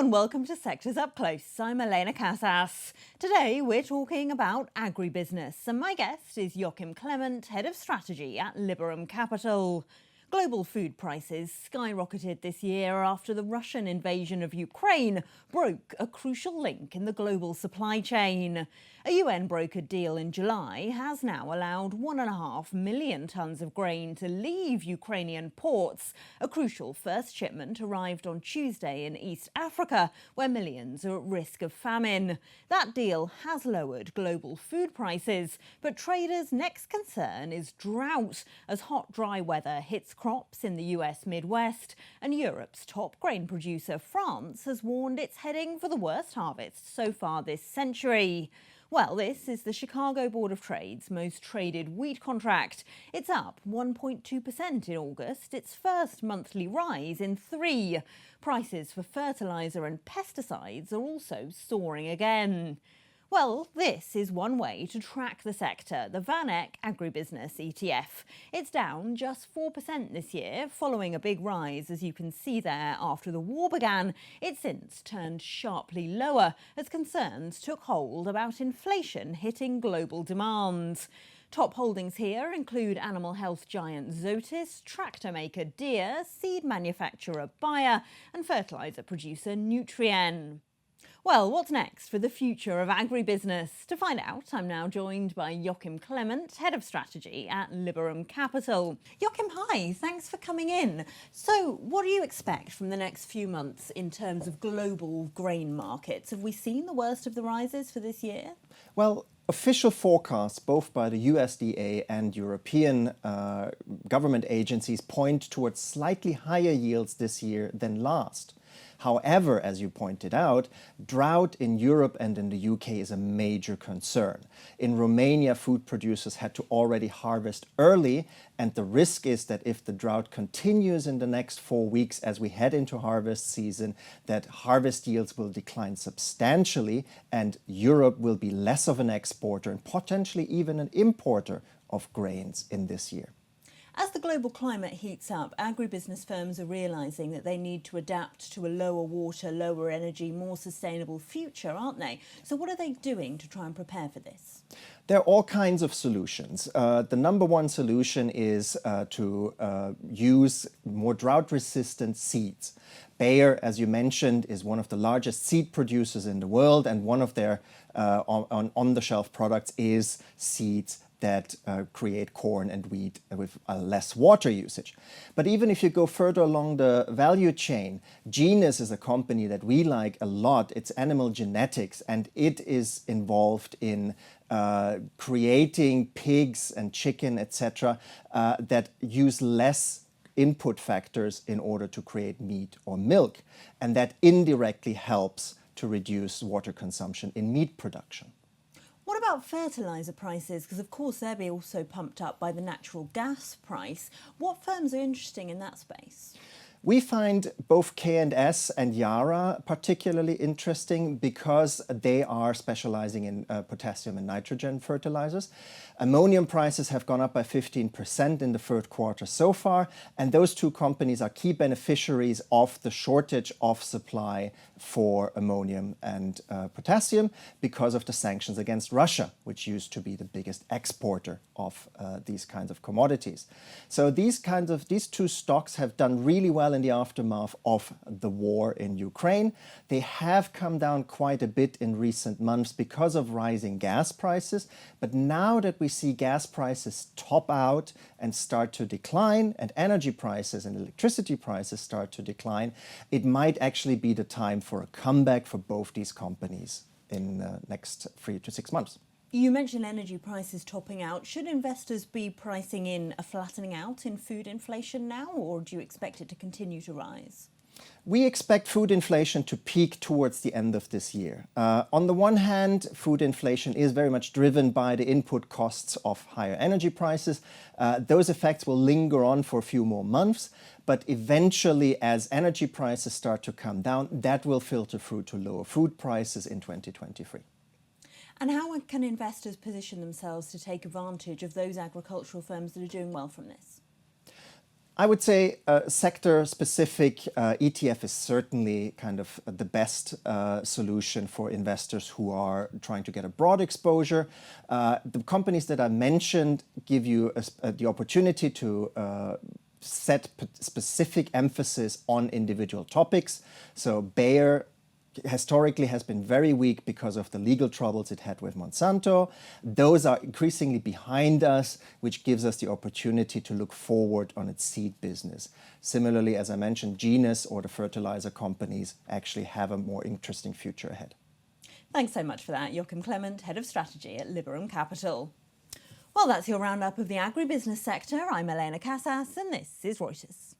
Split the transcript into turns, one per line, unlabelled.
and welcome to Sectors Up Close. I'm Elena Casas. Today we're talking about agribusiness and my guest is Joachim Klement, Head of Strategy at Liberum Capital. Global food prices skyrocketed this year after the Russian invasion of Ukraine broke a crucial link in the global supply chain. A UN-brokered deal in July has now allowed 1.5 million tonnes of grain to leave Ukrainian ports. A crucial first shipment arrived on Tuesday in East Africa, where millions are at risk of famine. That deal has lowered global food prices, but traders' next concern is drought, as hot, dry weather hits crops in the US Midwest, and Europe's top grain producer, France, has warned it's heading for the worst harvest so far this century. Well, this is the Chicago Board of Trade's most traded wheat contract. It's up 1.2% in August, its first monthly rise in 3. Prices for fertiliser and pesticides are also soaring again. Well, this is one way to track the sector, the VanEck Agribusiness ETF. It's down just 4% this year, following a big rise, as you can see there, after the war began. It's since turned sharply lower as concerns took hold about inflation hitting global demand. Top holdings here include animal health giant Zoetis, tractor maker Deere, seed manufacturer Bayer, and fertiliser producer Nutrien. Well, what's next for the future of agribusiness? To find out, I'm now joined by Joachim Klement, Head of Strategy at Liberum Capital. Joachim, hi, thanks for coming in. So, what do you expect from the next few months in terms of global grain markets? Have we seen the worst of the rises for this year?
Well, official forecasts, both by the USDA and European government agencies, point towards slightly higher yields this year than last. However, as you pointed out, drought in Europe and in the UK is a major concern. In Romania, food producers had to already harvest early, and the risk is that if the drought continues in the next 4 weeks as we head into harvest season, that harvest yields will decline substantially and Europe will be less of an exporter and potentially even an importer of grains in this year.
As the global climate heats up, agribusiness firms are realising that they need to adapt to a lower water, lower energy, more sustainable future, aren't they? So what are they doing to try and prepare for this?
There are all kinds of solutions. The number one solution is to use more drought-resistant seeds. Bayer, as you mentioned, is one of the largest seed producers in the world, and one of their on-the-shelf products is seeds that create corn and wheat with less water usage. But even if you go further along the value chain, Genus is a company that we like a lot. It's animal genetics, and it is involved in creating pigs and chicken, etc., that use less input factors in order to create meat or milk. And that indirectly helps to reduce water consumption in meat production.
What about fertiliser prices? Because of course they're being also pumped up by the natural gas price. What firms are interesting in that space?
We find both K&S and Yara particularly interesting because they are specializing in potassium and nitrogen fertilizers. Ammonium prices have gone up by 15% in the third quarter so far, and those two companies are key beneficiaries of the shortage of supply for ammonium and potassium because of the sanctions against Russia, which used to be the biggest exporter of these kinds of commodities. So these two stocks have done really well in the aftermath of the war in Ukraine. They have come down quite a bit in recent months because of rising gas prices, but now that we see gas prices top out and start to decline, and energy prices and electricity prices start to decline, it might actually be the time for a comeback for both these companies in the next 3 to 6 months.
You mentioned energy prices topping out. Should investors be pricing in a flattening out in food inflation now, or do you expect it to continue to rise?
We expect food inflation to peak towards the end of this year. On the one hand, food inflation is very much driven by the input costs of higher energy prices. Those effects will linger on for a few more months, but eventually, as energy prices start to come down, that will filter through to lower food prices in 2023.
And how can investors position themselves to take advantage of those agricultural firms that are doing well from this?
I would say sector-specific ETF is certainly kind of the best solution for investors who are trying to get a broad exposure. The companies that I mentioned give you the opportunity to set specific emphasis on individual topics. So Bayer historically has been very weak because of the legal troubles it had with Monsanto. Those are increasingly behind us, which gives us the opportunity to look forward on its seed business. Similarly, as I mentioned, Genus or the fertilizer companies actually have a more interesting future ahead.
Thanks so much for that, Joachim Klement, Head of Strategy at Liberum Capital. Well, that's your roundup of the agribusiness sector. I'm Elena Casas, and this is Reuters.